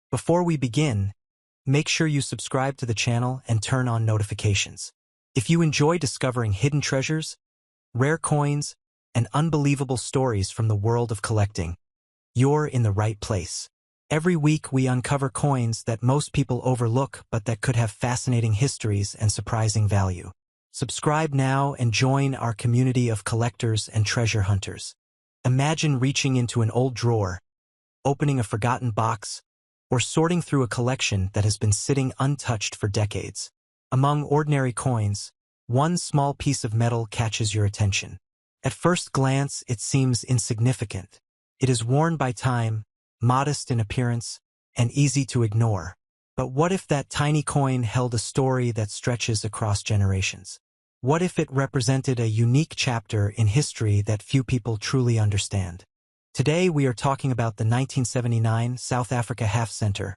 Before we begin, make sure you subscribe to the channel and turn on notifications. If you enjoy discovering hidden treasures, rare coins, and unbelievable stories from the world of collecting, you're in the right place. Every week we uncover coins that most people overlook but that could have fascinating histories and surprising value. Subscribe now and join our community of collectors and treasure hunters. Imagine reaching into an old drawer, opening a forgotten box, or sorting through a collection that has been sitting untouched for decades. Among ordinary coins, one small piece of metal catches your attention. At first glance, it seems insignificant. It is worn by time, modest in appearance, and easy to ignore. But what if that tiny coin held a story that stretches across generations? What if it represented a unique chapter in history that few people truly understand? Today we are talking about the 1979 South Africa half center,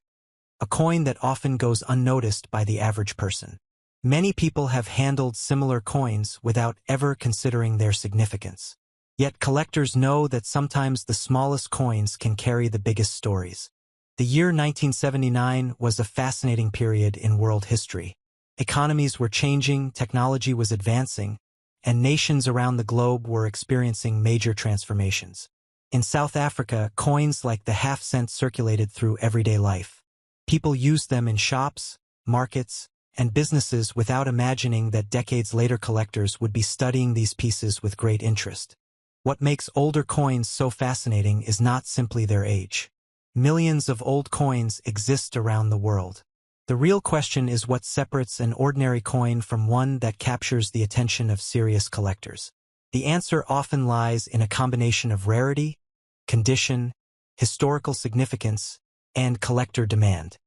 a coin that often goes unnoticed by the average person. Many people have handled similar coins without ever considering their significance. Yet collectors know that sometimes the smallest coins can carry the biggest stories. The year 1979 was a fascinating period in world history. Economies were changing, technology was advancing, and nations around the globe were experiencing major transformations. In South Africa, coins like the half-cent circulated through everyday life. People used them in shops, markets, and businesses without imagining that decades later collectors would be studying these pieces with great interest. What makes older coins so fascinating is not simply their age. Millions of old coins exist around the world. The real question is what separates an ordinary coin from one that captures the attention of serious collectors. The answer often lies in a combination of rarity, condition, historical significance, and collector demand.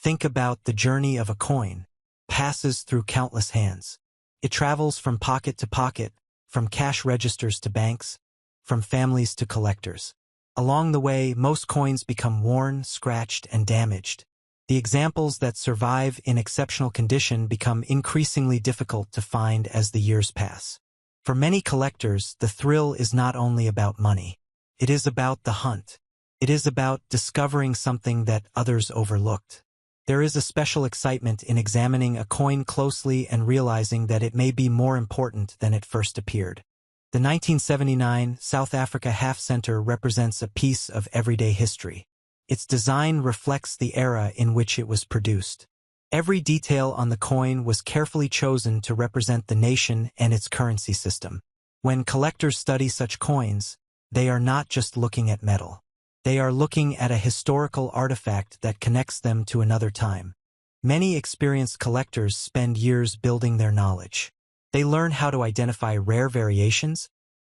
Think about the journey of a coin. Passes through countless hands. It travels from pocket to pocket, from cash registers to banks, from families to collectors. Along the way, most coins become worn, scratched, and damaged. The examples that survive in exceptional condition become increasingly difficult to find as the years pass. For many collectors, the thrill is not only about money. It is about the hunt. It is about discovering something that others overlooked. There is a special excitement in examining a coin closely and realizing that it may be more important than it first appeared. The 1979 South Africa half center represents a piece of everyday history. Its design reflects the era in which it was produced. Every detail on the coin was carefully chosen to represent the nation and its currency system. When collectors study such coins, they are not just looking at metal. They are looking at a historical artifact that connects them to another time. Many experienced collectors spend years building their knowledge. They learn how to identify rare variations,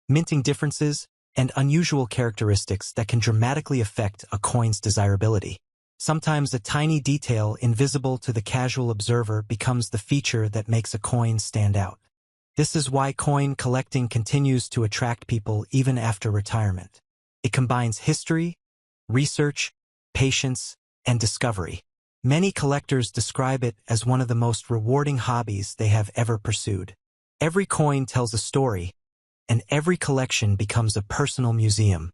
minting differences, and unusual characteristics that can dramatically affect a coin's desirability. Sometimes a tiny detail invisible to the casual observer becomes the feature that makes a coin stand out. This is why coin collecting continues to attract people even after retirement. It combines history, research, patience, and discovery. Many collectors describe it as one of the most rewarding hobbies they have ever pursued. Every coin tells a story, and every collection becomes a personal museum.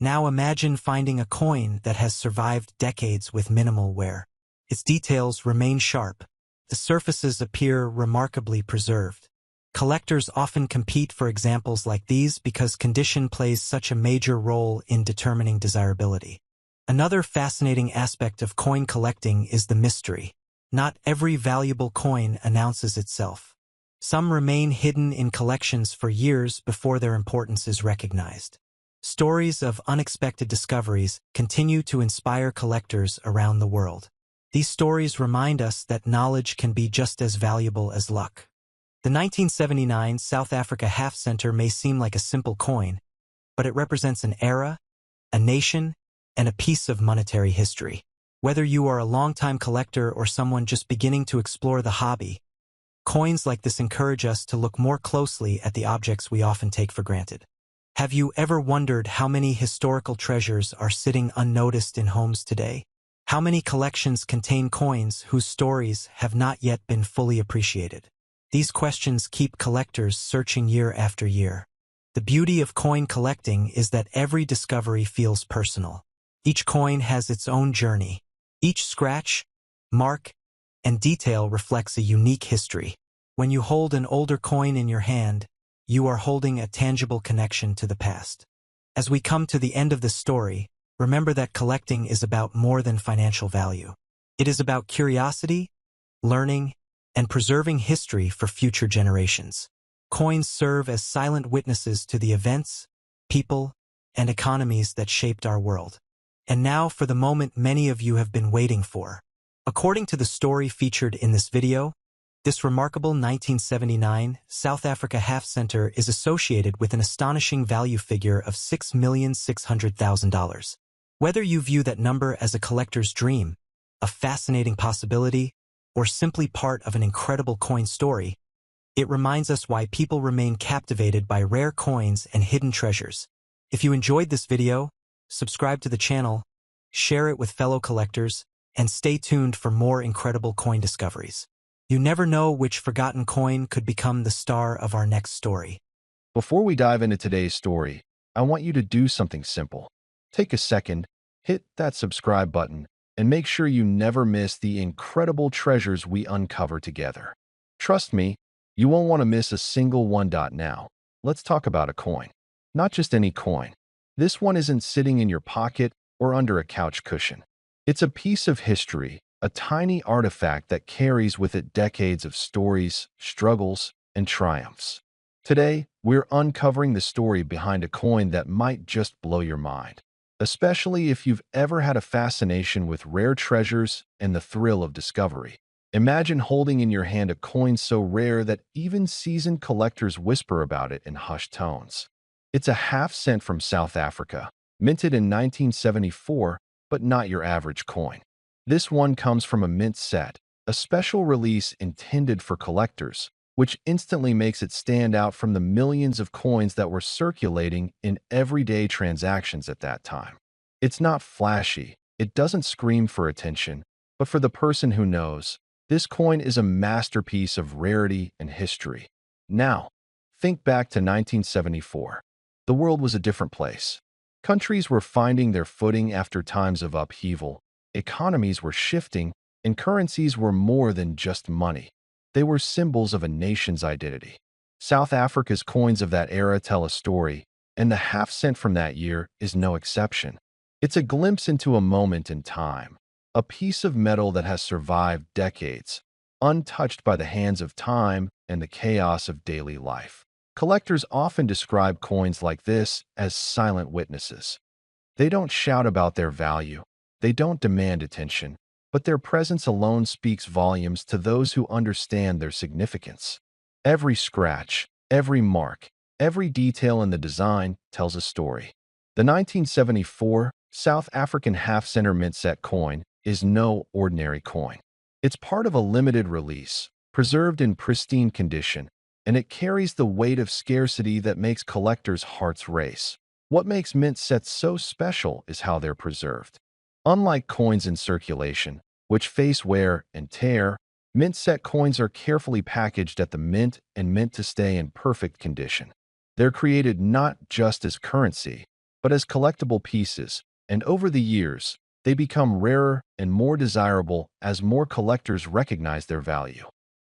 Now imagine finding a coin that has survived decades with minimal wear. Its details remain sharp. The surfaces appear remarkably preserved. Collectors often compete for examples like these because condition plays such a major role in determining desirability. Another fascinating aspect of coin collecting is the mystery. Not every valuable coin announces itself. Some remain hidden in collections for years before their importance is recognized. Stories of unexpected discoveries continue to inspire collectors around the world. These stories remind us that knowledge can be just as valuable as luck. The 1979 South Africa half center may seem like a simple coin, but it represents an era, a nation, and a piece of monetary history. Whether you are a longtime collector or someone just beginning to explore the hobby, coins like this encourage us to look more closely at the objects we often take for granted. Have you ever wondered how many historical treasures are sitting unnoticed in homes today? How many collections contain coins whose stories have not yet been fully appreciated? These questions keep collectors searching year after year. The beauty of coin collecting is that every discovery feels personal. Each coin has its own journey. Each scratch, mark, and detail reflects a unique history. When you hold an older coin in your hand, you are holding a tangible connection to the past. As we come to the end of this story, remember that collecting is about more than financial value. It is about curiosity, learning, and preserving history for future generations. Coins serve as silent witnesses to the events, people, and economies that shaped our world. And now for the moment many of you have been waiting for. According to the story featured in this video, this remarkable 1979 South Africa half center is associated with an astonishing value figure of $6,600,000. Whether you view that number as a collector's dream, a fascinating possibility, or simply part of an incredible coin story, it reminds us why people remain captivated by rare coins and hidden treasures. If you enjoyed this video, subscribe to the channel, share it with fellow collectors, and stay tuned for more incredible coin discoveries. You never know which forgotten coin could become the star of our next story. Before we dive into today's story, I want you to do something simple. Take a second, hit that subscribe button, and make sure you never miss the incredible treasures we uncover together. Trust me, you won't want to miss a single one. Now, let's talk about a coin. Not just any coin. This one isn't sitting in your pocket or under a couch cushion. It's a piece of history, a tiny artifact that carries with it decades of stories, struggles, and triumphs. Today, we're uncovering the story behind a coin that might just blow your mind, especially if you've ever had a fascination with rare treasures and the thrill of discovery. Imagine holding in your hand a coin so rare that even seasoned collectors whisper about it in hushed tones. It's a half cent from South Africa, minted in 1974, but not your average coin. This one comes from a mint set, a special release intended for collectors, which instantly makes it stand out from the millions of coins that were circulating in everyday transactions at that time. It's not flashy, it doesn't scream for attention, but for the person who knows, this coin is a masterpiece of rarity and history. Now, think back to 1974. The world was a different place. Countries were finding their footing after times of upheaval. Economies were shifting, and currencies were more than just money. They were symbols of a nation's identity. South Africa's coins of that era tell a story, and the half cent from that year is no exception. It's a glimpse into a moment in time, a piece of metal that has survived decades, untouched by the hands of time and the chaos of daily life. Collectors often describe coins like this as silent witnesses. They don't shout about their value. They don't demand attention, but their presence alone speaks volumes to those who understand their significance. Every scratch, every mark, every detail in the design tells a story. The 1974 South African half-center mint set coin is no ordinary coin. It's part of a limited release, preserved in pristine condition, and it carries the weight of scarcity that makes collectors' hearts race. What makes mint sets so special is how they're preserved. Unlike coins in circulation, which face wear and tear, mint set coins are carefully packaged at the mint and meant to stay in perfect condition. They're created not just as currency, but as collectible pieces, and over the years, they become rarer and more desirable as more collectors recognize their value.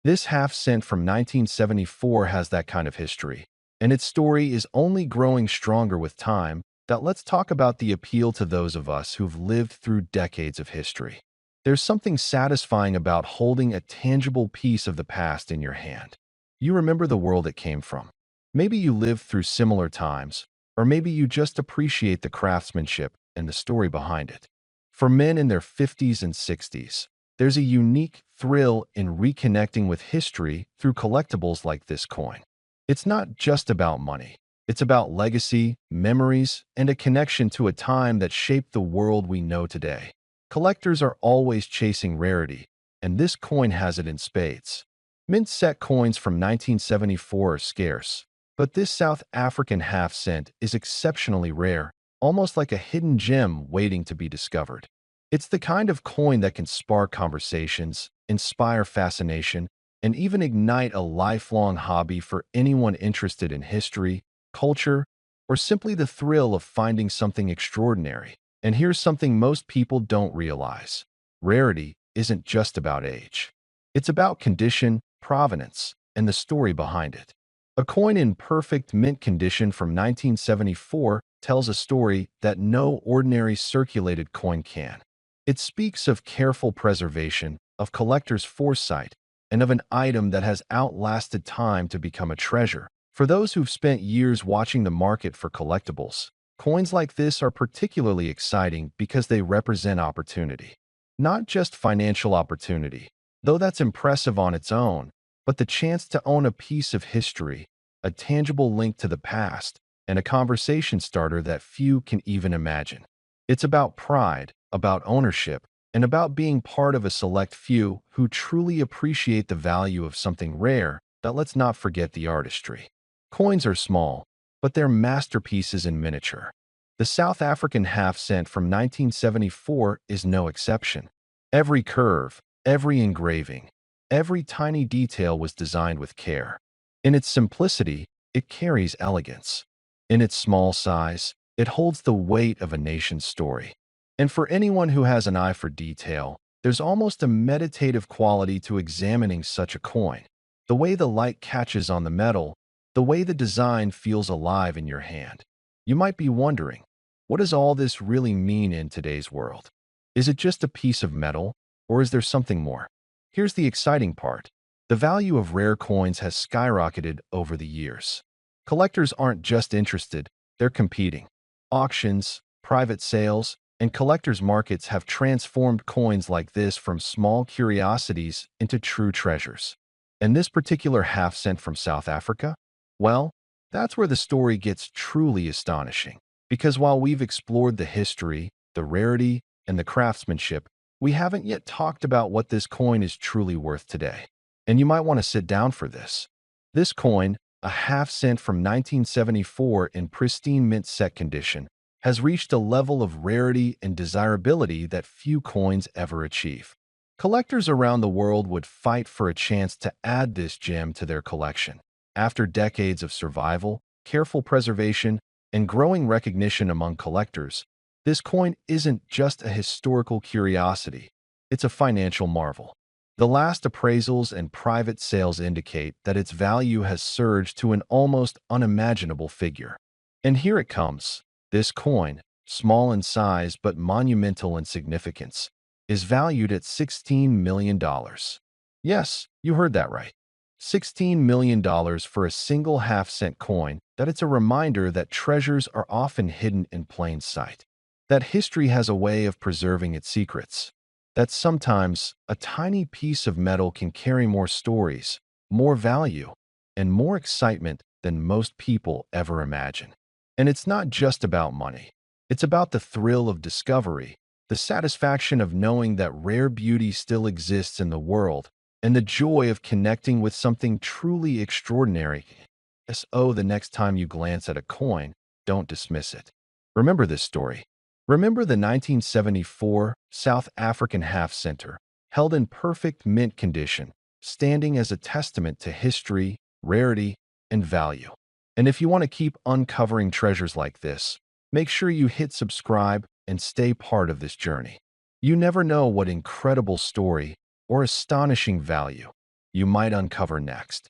This half cent from 1974 has that kind of history, and its story is only growing stronger with time. That let's talk about the appeal to those of us who've lived through decades of history. There's something satisfying about holding a tangible piece of the past in your hand. You remember the world it came from. Maybe you lived through similar times, or maybe you just appreciate the craftsmanship and the story behind it. For men in their 50s and 60s, there's a unique thrill in reconnecting with history through collectibles like this coin. It's not just about money. It's about legacy, memories, and a connection to a time that shaped the world we know today. Collectors are always chasing rarity, and this coin has it in spades. Mint set coins from 1974 are scarce, but this South African half cent is exceptionally rare, almost like a hidden gem waiting to be discovered. It's the kind of coin that can spark conversations, inspire fascination, and even ignite a lifelong hobby for anyone interested in history, culture, or simply the thrill of finding something extraordinary. And here's something most people don't realize. Rarity isn't just about age. It's about condition, provenance, and the story behind it. A coin in perfect mint condition from 1974 tells a story that no ordinary circulated coin can. It speaks of careful preservation, of collectors' foresight, and of an item that has outlasted time to become a treasure. For those who've spent years watching the market for collectibles, coins like this are particularly exciting because they represent opportunity. Not just financial opportunity, though that's impressive on its own, but the chance to own a piece of history, a tangible link to the past, and a conversation starter that few can even imagine. It's about pride, about ownership, and about being part of a select few who truly appreciate the value of something rare. But let's not forget the artistry. Coins are small, but they're masterpieces in miniature. The South African half-cent from 1974 is no exception. Every curve, every engraving, every tiny detail was designed with care. In its simplicity, it carries elegance. In its small size, it holds the weight of a nation's story. And for anyone who has an eye for detail, there's almost a meditative quality to examining such a coin. The way the light catches on the metal, the way the design feels alive in your hand. You might be wondering, what does all this really mean in today's world? Is it just a piece of metal, or is there something more? Here's the exciting part. The value of rare coins has skyrocketed over the years. Collectors aren't just interested, they're competing. Auctions, private sales, and collectors' markets have transformed coins like this from small curiosities into true treasures. And this particular half-cent from South Africa? Well, that's where the story gets truly astonishing. Because while we've explored the history, the rarity, and the craftsmanship, we haven't yet talked about what this coin is truly worth today. And you might want to sit down for this. This coin, a half-cent from 1974 in pristine mint set condition, has reached a level of rarity and desirability that few coins ever achieve. Collectors around the world would fight for a chance to add this gem to their collection. After decades of survival, careful preservation, and growing recognition among collectors, this coin isn't just a historical curiosity, it's a financial marvel. The last appraisals and private sales indicate that its value has surged to an almost unimaginable figure. And here it comes. This coin, small in size but monumental in significance, is valued at $16 million. Yes, you heard that right. $16 million for a single half-cent coin. That it's a reminder that treasures are often hidden in plain sight. That history has a way of preserving its secrets. That sometimes a tiny piece of metal can carry more stories, more value, and more excitement than most people ever imagine. And it's not just about money. It's about the thrill of discovery, the satisfaction of knowing that rare beauty still exists in the world, and the joy of connecting with something truly extraordinary. So the next time you glance at a coin, don't dismiss it. Remember this story. Remember the 1974 South African half-center, held in perfect mint condition, standing as a testament to history, rarity, and value. And if you want to keep uncovering treasures like this, make sure you hit subscribe and stay part of this journey. You never know what incredible story or astonishing value you might uncover next.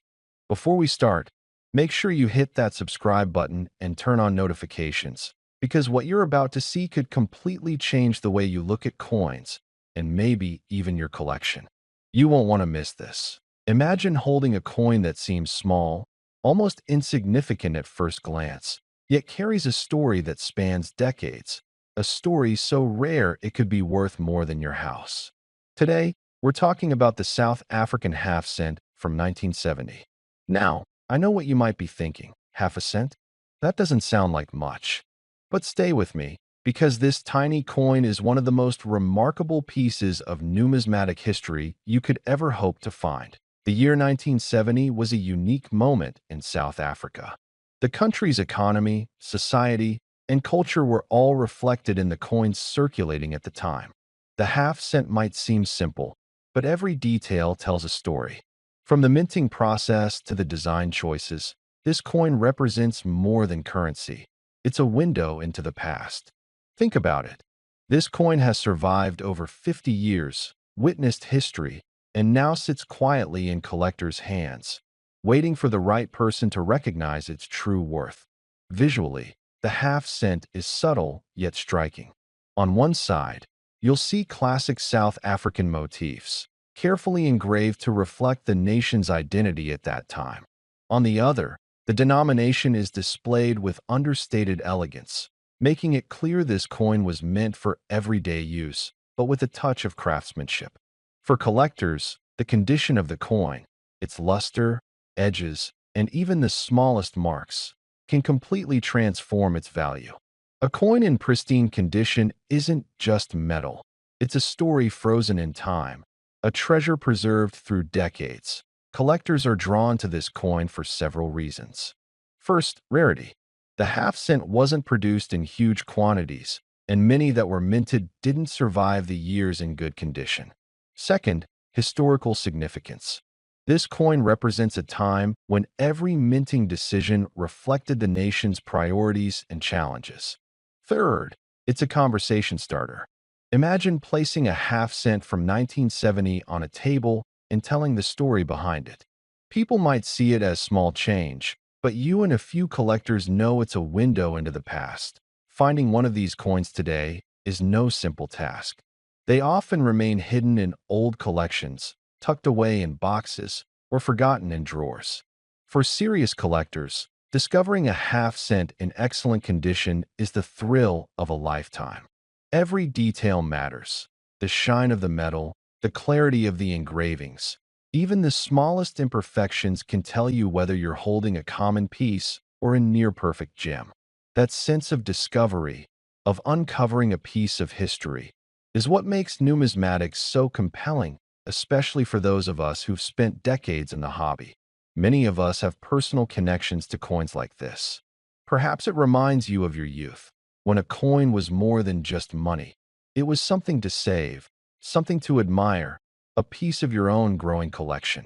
Before we start, make sure you hit that subscribe button and turn on notifications, because what you're about to see could completely change the way you look at coins and maybe even your collection. You won't want to miss this. Imagine holding a coin that seems small, almost insignificant at first glance, yet carries a story that spans decades, a story so rare it could be worth more than your house. Today, we're talking about the South African half-cent from 1970. Now, I know what you might be thinking. Half a cent? That doesn't sound like much. But stay with me, because this tiny coin is one of the most remarkable pieces of numismatic history you could ever hope to find. The year 1970 was a unique moment in South Africa. The country's economy, society, and culture were all reflected in the coins circulating at the time. The half-cent might seem simple, but every detail tells a story. From the minting process to the design choices, this coin represents more than currency. It's a window into the past. Think about it. This coin has survived over 50 years, witnessed history, and now sits quietly in collectors' hands, waiting for the right person to recognize its true worth. Visually, the half-cent is subtle yet striking. On one side, you'll see classic South African motifs, carefully engraved to reflect the nation's identity at that time. On the other, the denomination is displayed with understated elegance, making it clear this coin was meant for everyday use, but with a touch of craftsmanship. For collectors, the condition of the coin, its luster, edges, and even the smallest marks, can completely transform its value. A coin in pristine condition isn't just metal. It's a story frozen in time, a treasure preserved through decades. Collectors are drawn to this coin for several reasons. First, rarity. The half-cent wasn't produced in huge quantities, and many that were minted didn't survive the years in good condition. Second, historical significance. This coin represents a time when every minting decision reflected the nation's priorities and challenges. Third, it's a conversation starter. Imagine placing a half-cent from 1970 on a table and telling the story behind it. People might see it as small change, but you and a few collectors know it's a window into the past. Finding one of these coins today is no simple task. They often remain hidden in old collections, tucked away in boxes, or forgotten in drawers. For serious collectors, discovering a half-cent in excellent condition is the thrill of a lifetime. Every detail matters: the shine of the metal, the clarity of the engravings. Even the smallest imperfections can tell you whether you're holding a common piece or a near-perfect gem. That sense of discovery, of uncovering a piece of history, is what makes numismatics so compelling, especially for those of us who've spent decades in the hobby. Many of us have personal connections to coins like this. Perhaps it reminds you of your youth, when a coin was more than just money. It was something to save, something to admire, a piece of your own growing collection.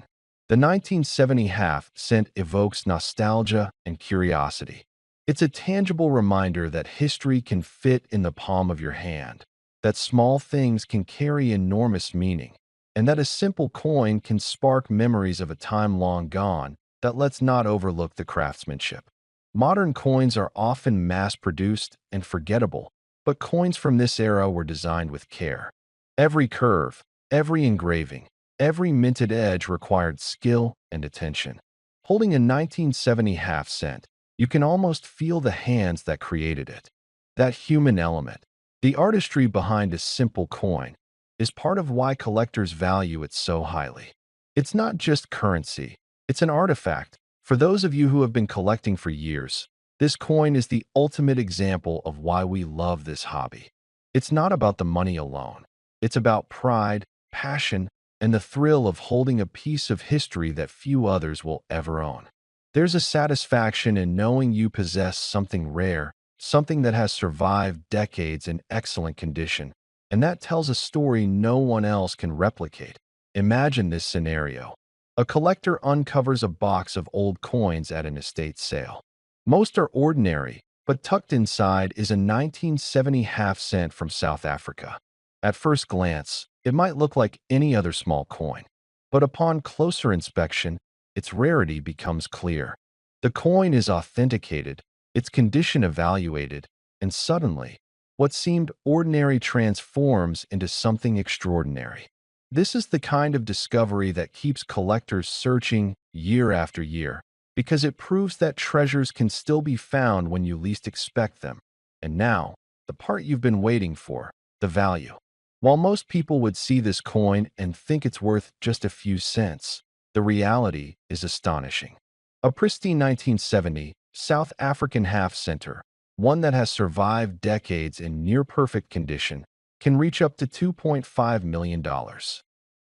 The 1970 half-cent evokes nostalgia and curiosity. It's a tangible reminder that history can fit in the palm of your hand, that small things can carry enormous meaning, and that a simple coin can spark memories of a time long gone. That let's not overlook the craftsmanship. Modern coins are often mass-produced and forgettable, but coins from this era were designed with care. Every curve, every engraving, every minted edge required skill and attention. Holding a 1970 half-cent, you can almost feel the hands that created it. That human element, the artistry behind a simple coin, is part of why collectors value it so highly. It's not just currency, it's an artifact. For those of you who have been collecting for years, this coin is the ultimate example of why we love this hobby. It's not about the money alone. It's about pride, passion, and the thrill of holding a piece of history that few others will ever own. There's a satisfaction in knowing you possess something rare, something that has survived decades in excellent condition, and that tells a story no one else can replicate. Imagine this scenario. A collector uncovers a box of old coins at an estate sale. Most are ordinary, but tucked inside is a 1970 half-cent from South Africa. At first glance, it might look like any other small coin, but upon closer inspection, its rarity becomes clear. The coin is authenticated, its condition evaluated, and suddenly, what seemed ordinary transforms into something extraordinary. This is the kind of discovery that keeps collectors searching year after year, because it proves that treasures can still be found when you least expect them. And now, the part you've been waiting for, the value. While most people would see this coin and think it's worth just a few cents, the reality is astonishing. A pristine 1970 South African half-center, one that has survived decades in near-perfect condition, can reach up to $2.5 million.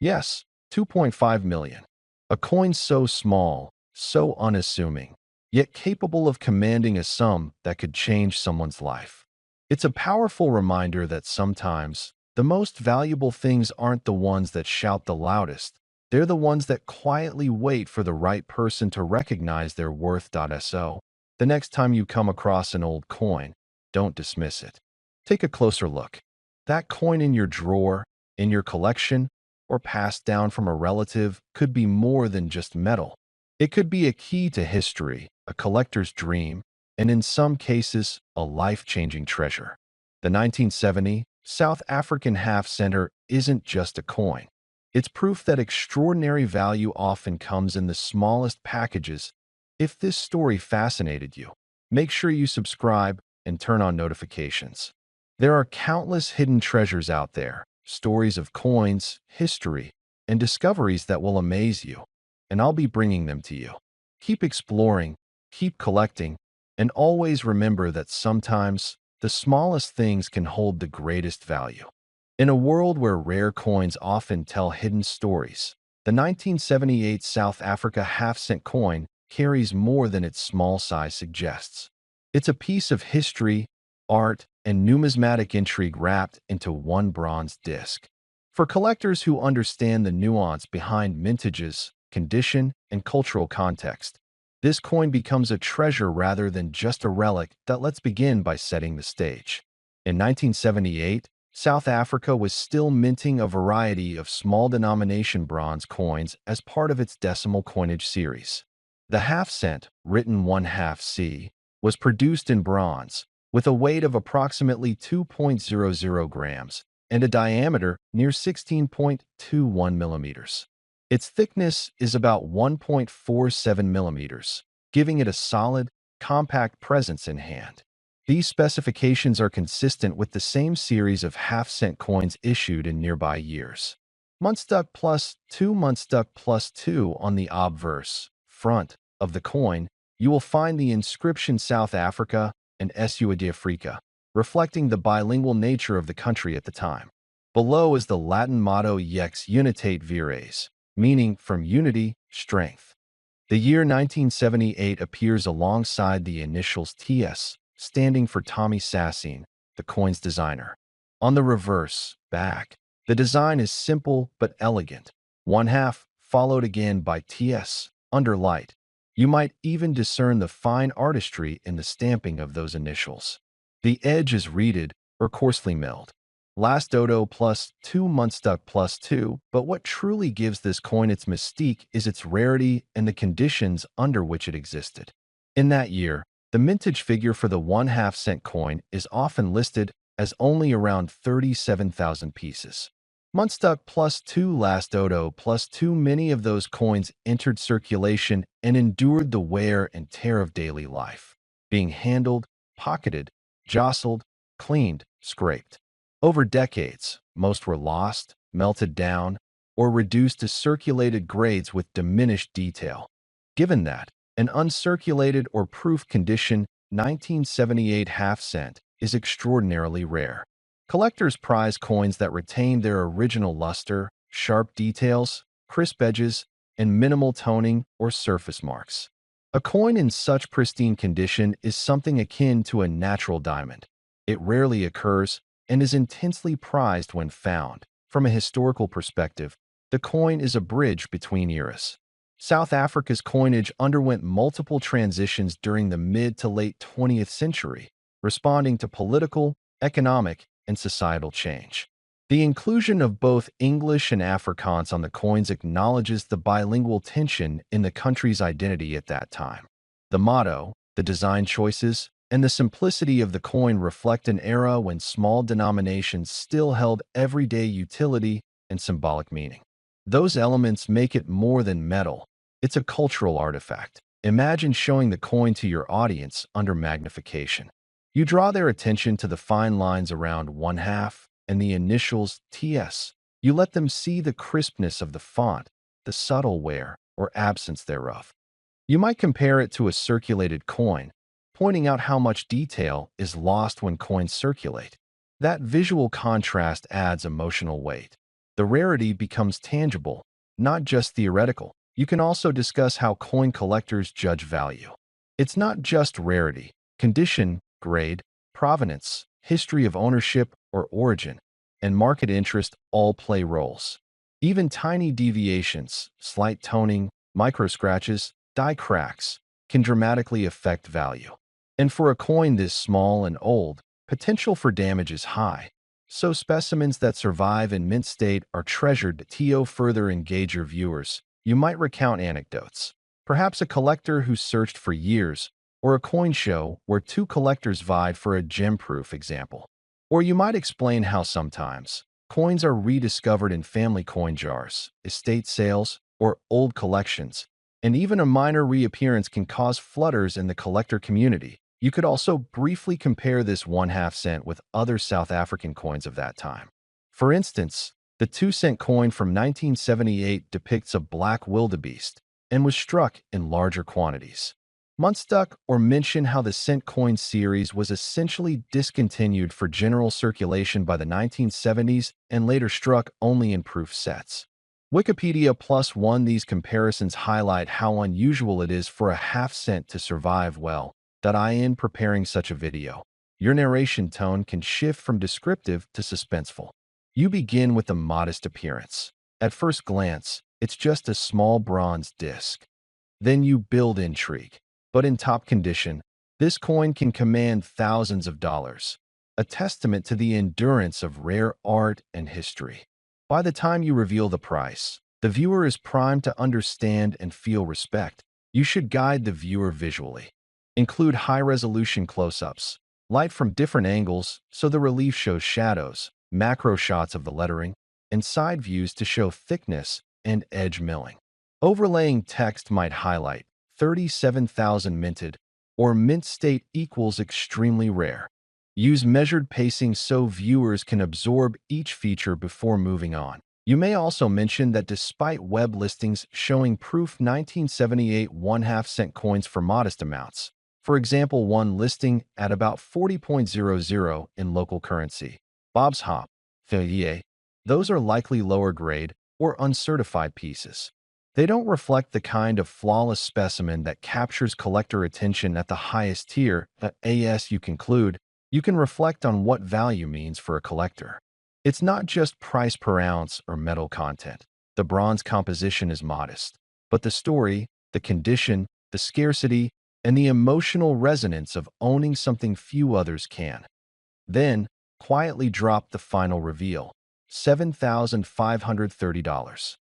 Yes, $2.5 million. A coin so small, so unassuming, yet capable of commanding a sum that could change someone's life. It's a powerful reminder that sometimes the most valuable things aren't the ones that shout the loudest. They're the ones that quietly wait for the right person to recognize their worth. So, the next time you come across an old coin, don't dismiss it. Take a closer look. That coin in your drawer, in your collection, or passed down from a relative could be more than just metal. It could be a key to history, a collector's dream, and in some cases, a life-changing treasure. The 1970 South African half center isn't just a coin. It's proof that extraordinary value often comes in the smallest packages. If this story fascinated you, make sure you subscribe and turn on notifications. There are countless hidden treasures out there, stories of coins, history, and discoveries that will amaze you, and I'll be bringing them to you. Keep exploring, keep collecting, and always remember that sometimes the smallest things can hold the greatest value. In a world where rare coins often tell hidden stories, the 1978 South Africa half-cent coin carries more than its small size suggests. It's a piece of history, art, and numismatic intrigue wrapped into one bronze disc. For collectors who understand the nuance behind mintages, condition, and cultural context, this coin becomes a treasure rather than just a relic. Let's begin by setting the stage. In 1978, South Africa was still minting a variety of small-denomination bronze coins as part of its decimal coinage series. The half-cent, written 1/2 C, was produced in bronze, with a weight of approximately 2.00 grams and a diameter near 16.21 millimeters. Its thickness is about 1.47 millimeters, giving it a solid, compact presence in hand. These specifications are consistent with the same series of half-cent coins issued in nearby years. Muntstuk plus 2 Muntstuk plus 2 on the obverse, front, of the coin, you will find the inscription South Africa and Suid-Afrika, reflecting the bilingual nature of the country at the time. Below is the Latin motto Yex Unitate Vires, meaning from unity, strength. The year 1978 appears alongside the initials TS, standing for Tommy Sassine, the coin's designer. On the reverse, back, the design is simple but elegant. 1/2, followed again by TS, under light. You might even discern the fine artistry in the stamping of those initials. The edge is reeded or coarsely milled. Last dodo plus 2 Muntstuk plus 2, but what truly gives this coin its mystique is its rarity and the conditions under which it existed. In that year, the mintage figure for the 1/2 cent coin is often listed as only around 37,000 pieces. Muntstuk plus 2 Last dodo plus 2 Many of those coins entered circulation and endured the wear and tear of daily life, being handled, pocketed, jostled, cleaned, scraped. Over decades, most were lost, melted down, or reduced to circulated grades with diminished detail. Given that, an uncirculated or proof condition 1978 half-cent is extraordinarily rare. Collectors prize coins that retain their original luster, sharp details, crisp edges, and minimal toning or surface marks. A coin in such pristine condition is something akin to a natural diamond. It rarely occurs and is intensely prized when found. From a historical perspective, the coin is a bridge between eras. South Africa's coinage underwent multiple transitions during the mid to late 20th century, responding to political, economic, and societal change. The inclusion of both English and Afrikaans on the coins acknowledges the bilingual tension in the country's identity at that time. The motto, the design choices, and the simplicity of the coin reflect an era when small denominations still held everyday utility and symbolic meaning. Those elements make it more than metal. It's a cultural artifact. Imagine showing the coin to your audience under magnification. You draw their attention to the fine lines around 1/2 and the initials TS. You let them see the crispness of the font, the subtle wear or absence thereof. You might compare it to a circulated coin, pointing out how much detail is lost when coins circulate. That visual contrast adds emotional weight. The rarity becomes tangible, not just theoretical. You can also discuss how coin collectors judge value. It's not just rarity. Condition, grade, provenance, history of ownership or origin, and market interest all play roles. Even tiny deviations, slight toning, micro scratches, die cracks, can dramatically affect value. And for a coin this small and old, potential for damage is high. So specimens that survive in mint state are treasured. To further engage your viewers, you might recount anecdotes. Perhaps a collector who searched for years, or a coin show where two collectors vied for a gem-proof example. Or you might explain how sometimes coins are rediscovered in family coin jars, estate sales, or old collections, and even a minor reappearance can cause flutters in the collector community. You could also briefly compare this 1/2 cent with other South African coins of that time. For instance, the 2-cent coin from 1978 depicts a black wildebeest and was struck in larger quantities. Munstuck or mention how the cent coin series was essentially discontinued for general circulation by the 1970s and later struck only in proof sets. Wikipedia +1. These comparisons highlight how unusual it is for a 1/2 cent to survive well. In preparing such a video, your narration tone can shift from descriptive to suspenseful. You begin with a modest appearance. At first glance, it's just a small bronze disc. Then you build intrigue. But in top condition, this coin can command thousands of dollars, a testament to the endurance of rare art and history. By the time you reveal the price, the viewer is primed to understand and feel respect. You should guide the viewer visually. Include high-resolution close-ups, light from different angles so the relief shows shadows, macro shots of the lettering, and side views to show thickness and edge milling. Overlaying text might highlight 37,000 minted or mint state equals extremely rare. Use measured pacing so viewers can absorb each feature before moving on. You may also mention that despite web listings showing proof 1978 1/2 cent coins for modest amounts, for example, one listing at about 40.00 in local currency, Bob's Hop, Feuillet, those are likely lower grade or uncertified pieces. They don't reflect the kind of flawless specimen that captures collector attention at the highest tier. As you conclude, you can reflect on what value means for a collector. It's not just price per ounce or metal content. The bronze composition is modest, but the story, the condition, the scarcity, and the emotional resonance of owning something few others can. Then, quietly drop the final reveal, $7,530.